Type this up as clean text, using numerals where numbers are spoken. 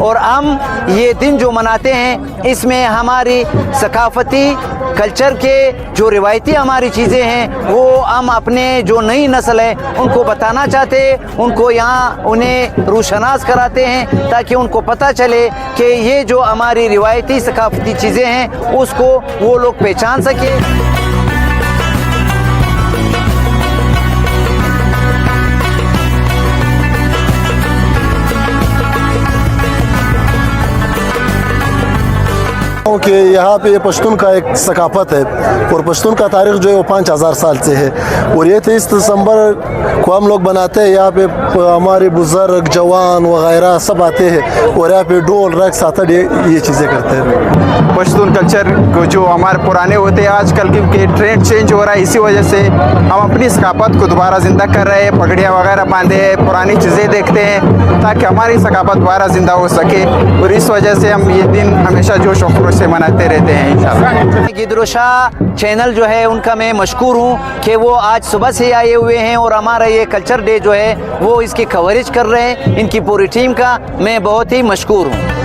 और हम ये दिन जो मनाते हैं इसमें हमारी सकाफती कल्चर के जो रिवायती हमारी चीज़ें हैं वो हम अपने जो नई नस्ल है उनको बताना चाहते हैं, उनको यहाँ उन्हें रूशनास कराते हैं ताकि उनको पता चले कि ये जो हमारी रिवायती सकाफती चीज़ें हैं उसको वो लोग पहचान सके। कि यहाँ पे पश्तून का एक सकाफत है और पश्तून का तारीख जो है वो 5000 साल से है और ये 23 दिसंबर को हम लोग बनाते हैं। यहाँ पे हमारे बुजुर्ग जवान वगैरह सब आते हैं और यहाँ पे ढोल रक्स आता ये चीज़ें करते हैं। पश्तून कल्चर को जो हमारे पुराने होते हैं आजकल के ट्रेंड चेंज हो रहा है, इसी वजह से हम अपनी सकाफत को दोबारा ज़िंदा कर रहे हैं। पगड़ियाँ वगैरह बांधे हैं, पुरानी चीज़ें देखते हैं ताकि हमारी सकाफत दोबारा ज़िंदा हो सके और इस वजह से हम ये दिन हमेशा जोश और खरोश से मनाते रहते हैं इंशाअल्लाह। गिदरोशा चैनल जो है उनका मैं मशकूर हूँ कि वो आज सुबह से आए हुए हैं और हमारा ये कल्चर डे जो है वो इसकी कवरेज कर रहे हैं। इनकी पूरी टीम का मैं बहुत ही मशकूर हूँ।